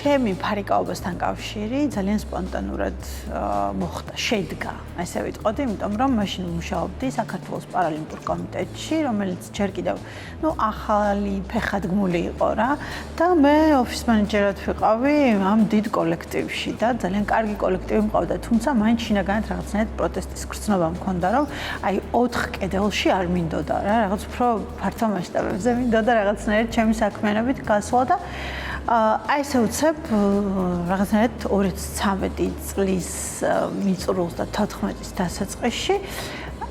ჩემი ფარიკაობასთან კავშირი ძალიან სპონტანურად მოხდა, შედგა, ასე ვიტყოდი, იმიტომ რომ მაშინ მუშაობდი საქართველოს პარალიმპიურ კომიტეტში, რომელიც ჯერ კიდევ, ახალი ფეხადგმული იყო რა და მე ოფის მენეჯერად ვიყავი ამ დიდ კოლექტივში და ძალიან კარგი კოლექტივი მყავდა, თუმცა მაინც შინაგანად რაღაცნაირად პროტესტის გრძნობა მქონდა, რომ აი 4 კედელში არ მინდოდა რა, რაღაც უფრო ფართო მასშტაბებზე მინდოდა რაღაცნაირად ჩემი საქმიანობით გასვლა და აი ესე უცებ რაღაცნაირად 2013 წლის მიწურულს და 14-ის დასაწყისში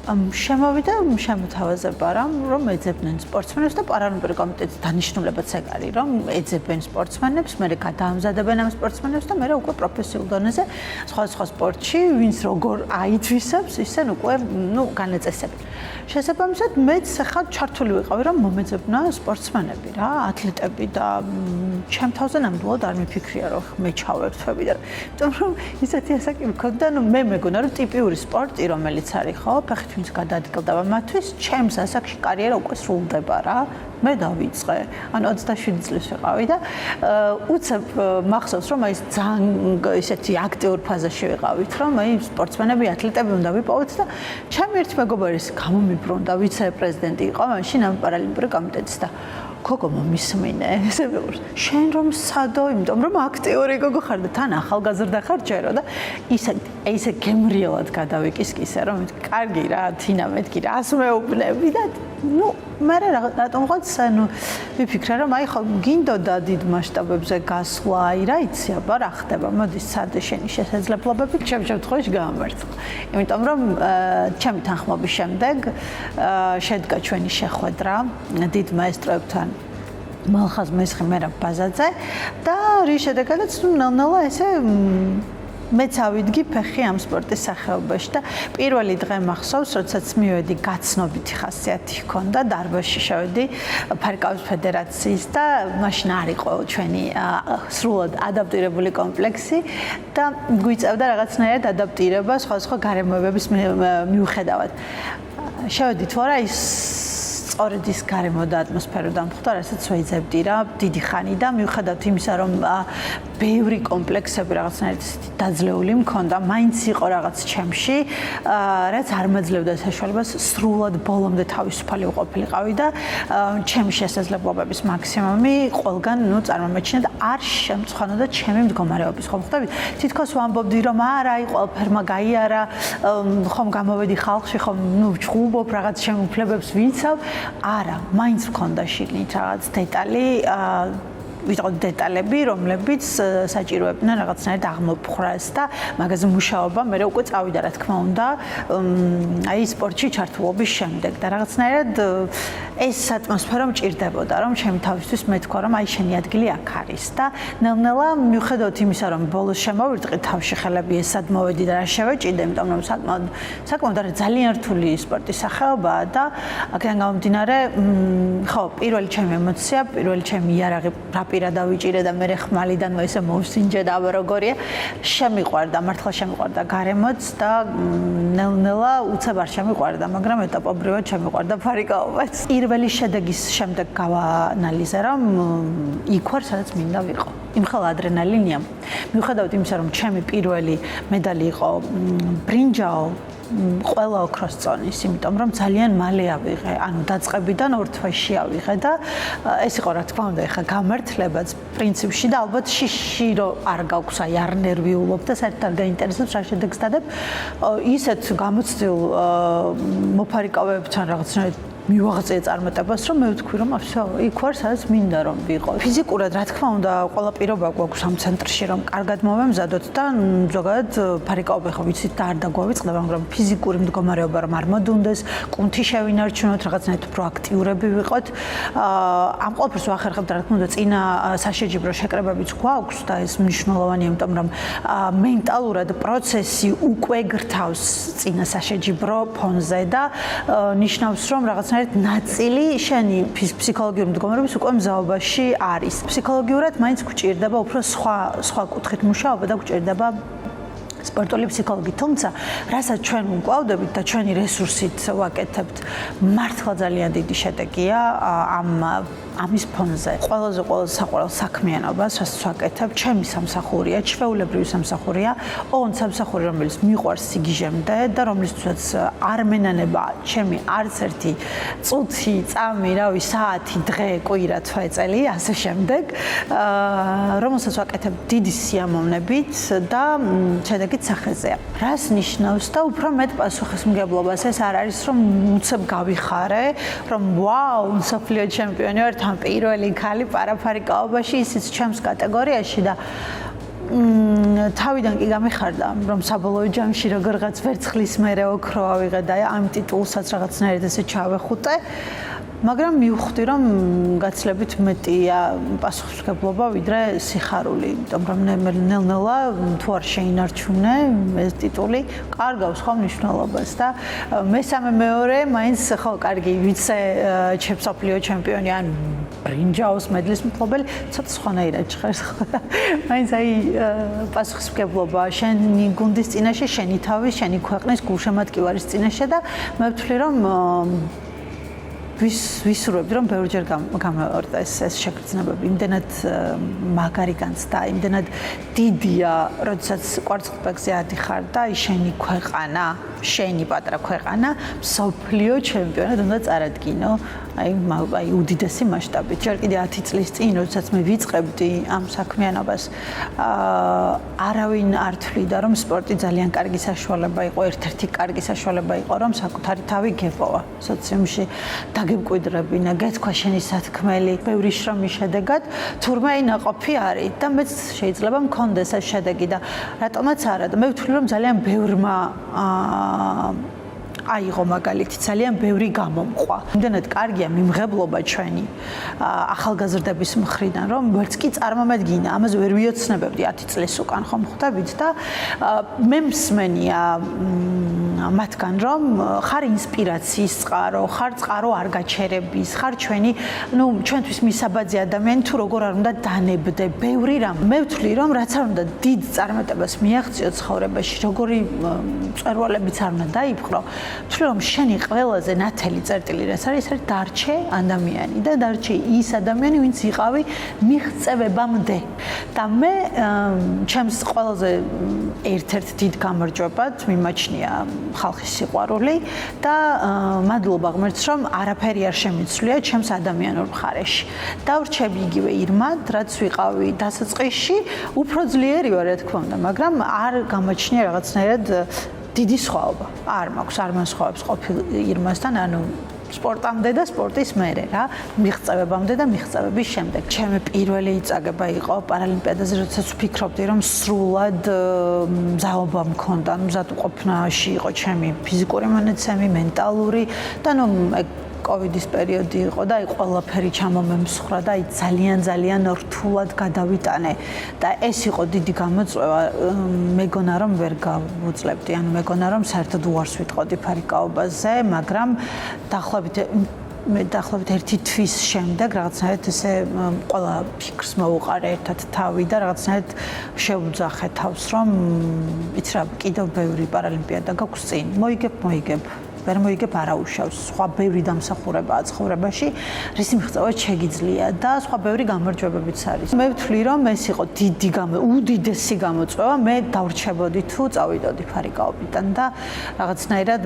შემოვიდა შემოთავაზება რომ ეძებდნენ სპორტსმენებს და პარალიმპიური კომიტეტის დანიშნულებაც ეგ არის რომ ეძებენ სპორტსმენებს, მერე გადაამზადებენ ამ სპორტსმენებს და მერე უკვე პროფესიულ დონეზე სხვა სპორტში ვინც როგორ აითვისებს, ისე უკვე განაწესებენ. შესაბამისად მეც ახლა ჩართული ვიყავი რომ მომეძებნა სპორტსმენები რა, ათლეტები და ჩემ თავზე ნამდვილად არ მიფიქრია რომ მე ჩავერთვები და იმიტომ რომ ისეთი ასაკი მქონდა, მე მეგონა რომ ტიპიური სპორტი რომელიც არის ხო, ფეხით ვინც გადაადგილდება მათთვის, ჩემს ასაკში კარიერა უკვე სრულდება რა. მე დავიწყე, ანუ 27 წლის ვიყავი და უცებ მახსოვს რომ აი ძალიან ისეთი აქტიურ ფაზაში ვიყავით, რომ აი სპორტსმენები, ათლეტები უნდა ვიპოვოთ და ჩემი ერთ მეგობარის გამომიბრუნდა, ვიცე-პრეზიდენტი იყო მაშინ ამ პარალიმპიური კომიტეტის და გოგო მომისმინე, ესე ვიყურს. შენ რომ სადო, იმიტომ რომ აქტიური გოგო ხარ და თან ახალგაზრდა ხარ ჯერო და ისე გემრიელად გადავიკისკისე, რომ კარგი რა, თინა მეთქი რა, ასმეუბნები და მე რატომღაც ვიფიქრე, რომ აი ხო გინდოდა დიდ მასშტაბებზე გასვლა, აი რა იცი აბა რა ხდება, მოდი სადე შენი შესაძლებლობები ჩემ შემთხვევაში გაამართლა. იმიტომ რომ ჩემი თანხმობის შემდეგ შედგა ჩვენი შეხვედრა დიდ მაესტროებთან მალხაზ მესხი მერაბ ბაზაძე და რის შედეგადაც ნელ-ნელა ესე მეც ავიდგი ფეხი ამ სპორტის სახეობაში და პირველი დღე მახსოვს, როდესაც მივედი გაცნობითი ხასიათი ჰქონდა, დარბაზში შევედი ფარიკაობის ფედერაციის და მაშინ არ იყო ჩვენი სრულად ადაპტირებული კომპლექსი და გვიწევდა რაღაცნაირად ადაპტირება სხვა გარემოებების მიუხედავად. შევედით ვარა ის სწორედ ის გარემო და ატმოსფერო დამხვდა, რასაც ვეძებდი რა დიდი ხანი და მიუხედავად იმისა, რომ ბევრი კომპლექსები რაღაცნაირად დაძლეული მქონდა, მაინც იყო რაღაც ჩემში, რაც არ მაძლევდა საშუალებას სრულად ბოლომდე თავისუფალი ვყოფილიყავი და ჩემი შესაძლებლობების მაქსიმუმი ყველგან წარმომეჩინა და არ შემწხვანოდა ჩემი მდგომარეობის. ხომ ხვდებით? თითქოს ვამბობდი, რომ არა, აი ყველაფერმა გაიარა, ხომ გამოვედი ხალხში, ხომ ვჩხუბობ რაღაც შემოუფლებებს ვიცავ. არა, მაინც მქონდა შიგნით რაღაც დეტალი, ვიტყოდ დეტალები, რომლებიც საჭიროებდნენ რაღაცნაირად აღმოფხრას და მაგაზე მუშაობა მე უკვე წავიდა რა თქმა უნდა, აი სპორტში ჩართულობის შემდეგ და რაღაცნაირად ეს ატმოსფერო მჭირდებოდა, რომ ჩემი თავისთვის მეთქვა, რომ აი შენი ადგილი აქ არის და ნელ-ნელა მიუხედავად იმისა, რომ ბოლოს შემოვირტყი თავში ხელები ესად მოვედი და რა შევეჭიდე, იმიტომ რომ საკმაოდ არის ძალიან რთული სპორტის სახეობაა და აქედან გამომდინარე, ხო, პირველი ჩემი ემოცია, პირველი ჩემი იარაღი პირად დავიჭირე და მე ხმალიდან ესე მოვსინჯე და აბა როგორია შემიყვარდა, მართლა შემიყვარდა გარემოც და ნელ-ნელა უცებ არ შემიყვარდა, მაგრამ ეტაპობრივად შემიყვარდა ფარიკაობაც. პირველი შედეგის შემდეგ გავაანალიზე, რომ იქ ვარ, სადაც მინდა ვიყო. იმხელა ადრენალინია. მიუხედავად იმისა, რომ ჩემი პირველი მედალი იყო ბრინჯაო ყველა ოქროს წონის, იმიტომ რომ ძალიან მალე ავიღე, ანუ დაწყებიდან 2 თვეში ავიღე და ეს იყო რა თქმა უნდა, ეხა გამართლებაც პრინციპში და ალბათ შიში რომ არ გაქვს, აი არ ნერვიულობ და საერთოდ არ გაინტერესებს რა შედეგს დადებ, ისეთ გამოცდილ მოფარიკავებთან რაღაცნაირად მივაღწია წარმატებას, რომ მე ვთქვი, რომ всё, იქ ვარ, სადაც მინდა რომ ვიყო. ფიზიკურად, რა თქმა უნდა, ყველა პირობა გვაქვს ამ ცენტრში, რომ კარგად მოვემზადოთ და ზოგადად ფარიკაობა ხო ვიცით და არ დაგვავიწყდება, მაგრამ ფიზიკური მდგომარეობა რომ არ მოდუნდეს, კუნთი შევინარჩუნოთ, რაღაცნაირად პროაქტიურები ვიყოთ. ამ ყველაფერს ვახერხებთ, რა თქმა უნდა, წინა საშეჯიბრო შეკრებებიც გვაქვს და ეს მნიშვნელოვანია, იმიტომ რომ მენტალურად პროცესი უკვე გრთავს წინა საშეჯიბრო ფონზე და ნიშნავს, რომ რაღაცნაირად ნაწილი შენი ფსიქოლოგიური მდგომარეობის უკვე მზაობაში არის. ფსიქოლოგიურად მაინც გვჭირდება უფრო სხვა კუთხით მუშაობა და გვჭირდება სპორტული ფსიქოლოგი, თუმცა რასაც ჩვენ ვუკლავდებით და ჩვენი რესურსით ვაკეთებთ, მართლა ძალიან დიდი შედეგია ამის ფონზე. ყველაზე საყვარელ საქმიანობას, რასაც ვაკეთებ, ჩემი სამსახურია, ჩვეულებრივი სამსახურია, ოღონდ სამსახური, რომელიც მიყვარს სიგიჟემდე და რომლისთვისაც არ მენანება ჩემი არც ერთი წუთი, წამი, საათი, დღე, კვირა, თვეწელი, ასე შემდეგ, რომელსაც ვაკეთებ დიდი სიამოვნებით და შედეგით სახეზეა. რას ნიშნავს და უფრო მეტ პასუხისმგებლობას ეს არ არის, რომ უცებ გავიხარე, რომ ვაუ, მსოფლიო ჩემპიონი ვარ, თან პირველი ქალი პარაფარიკაობაში, ისიც ჩემს კატეგორიაში და თავიდან კი გამიხარდა, რომ საბოლოო ჯამში როგორღაც ვერცხლის მერე ოქრო ავიღე და ამ ტიტულსაც რაღაცნაირად ესე ჩავეხუტე. მაგრამ მივხვდი, რომ გაცილებით მეტია პასუხისმგებლობა ვიდრე სიხარული, იმიტომ რომ ნელ-ნელა თუ არ შეინარჩუნე ეს ტიტული, კარგავს ხო მნიშვნელობას და მესამე მეორე მაინც ხო კარგი ვიცე მსოფლიო ჩემპიონი ან ბრინჯაოს მედლის მფლობელი, ცოტა სხვანაირად ჟღერს ხო და მაინც პასუხისმგებლობა შენი გუნდის წინაშე, შენი თავის, შენი ქვეყნის გულშემატკივარის წინაშე და მე ვთვლი, რომ ვისურვებდი, რომ ბევრჯერ გამევარდეს ეს შეგრძნებები, იმდენად მაგარი განცდა, იმდენად დიდია, როდესაც კვარცხლბეკზე ადიხარ და შენი ქვეყანა, შენი პატარა ქვეყანა მსოფლიო ჩემპიონად უნდა წარადგინო, აი უდიდესი მასშტაბით. ჯერ კიდე 10 წლის წინ, როდესაც მე ვიწყებდი ამ საქმიანობას, არავინ არ თვლიდა, რომ სპორტი ძალიან კარგი საშუალება იყო, ერთ-ერთი კარგი საშუალება იყო, რომ საკუთარი თავი გეპოვა სოციუმში. გემკვიდრებინა, გეთქვა შენი სათქმელი, ბევრი შრომის შედეგად, თურმე აი ნაყოფი არის და მეც შეიძლება მქონდეს ეს შედეგი და რატომაც არა და მე ვთვლი, რომ ძალიან ბევრმა აიღო მაგალითი, ძალიან ბევრი გამომყვა. იმდენად კარგია მიმღებლობა ჩვენი ახალგაზრდების მხრიდან, რომ ვერც კი წარმომედგინა, ამაზე ვერ ვიოცნებებდი 10 წლის უკან ხომ ხვდებით და მე მსმენია მათგან, რომ ხარ ინსპირაციის წყარო, ხარ წყარო არ გაჩერების, ხარ ჩვენი, ჩვენთვის მისაბაძი ადამიანი თუ როგორ არ უნდა დანებდე, ბევრი რამ. მე ვთვლი, რომ რაც არ უნდა დიდ წარმატებას მიაღწიო ცხოვრებაში, როგორი მწვერვალებიც არ უნდა დაიპყრო, ვთვლი, რომ შენი ყველაზე ნათელი წერტილი რაც არის, ეს არის დარჩე ადამიანი და დარჩე ის ადამიანი, ვინც იყავი მიღწევებამდე. და მე ჩემს ყველაზე ერთ-ერთ დიდ გამარჯვებად მიმაჩნია ხალხის სიყვარული და მადლობა ღმერთს, რომ არაფერი არ შემიცვლია ჩემს ადამიანურ მხარეში. დავრჩები იგივე ირმად, რაც ვიყავი დასაწყისში, უფრო ძლიერი ვარ, რა თქმა უნდა, მაგრამ არ გამაჩნია რაღაცნაირად დიდი სხვაობა. არ მაქვს, არ მასხვავებს ყოფილ ირმასთან, ანუ სპორტამდე და სპორტის მერე რა, მიღწევებამდე და მიღწევების შემდეგ. ჩემი პირველი იწაგება იყო პარალიმპიადაზე, როდესაც ვფიქრობდი, რომ სრულად მზაობა მქონდა, მზადყოფნაში იყო ჩემი ფიზიკური მონაცემი, მენტალური და კოვიდის პერიოდი იყო და აი ყველაფერი ჩამომემსხვრა და აი ძალიან რთულად გადავიტანე და ეს იყო დიდი გამოწვევა, მეგონა რომ ვერ გავუძლებდი, ანუ მეგონა რომ საერთოდ უარს ვიტყოდი ფარიკაობაზე, მაგრამ დაახლოებით ერთი თვის შემდეგ რაღაცნაირად ესე ყველა ფიქრს მოვუყარე ერთად თავი და რაღაცნაირად შევუძახე თავს, რომ იცი რა, კიდევ ბევრი პარალიმპიადა გაქვს წინ, მოიგებ ვერ მოიგებ არაუშავს, სხვა ბევრი დამსახურებაა ცხოვრებაში, რის მიღწევაც შეგიძლია და სხვა ბევრი გამარჯვებებიც არის. მე ვთვლი, რომ ეს იყო უდიდესი გამოწვევა, მე დავრჩებოდი თუ წავიდოდი ფარიკაობიდან და რაღაცნაირად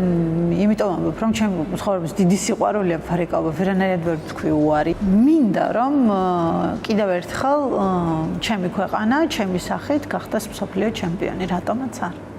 იმიტომ ამბობ, რომ ჩემი ცხოვრების დიდი სიყვარულია ფარიკაობა, ვერანაირად ვერ ვთქვი უარი. მინდა რომ კიდევ ერთხელ ჩემი ქვეყანა, ჩემი სახით გახდეს მსოფლიო ჩემპიონი, რატომაც არა.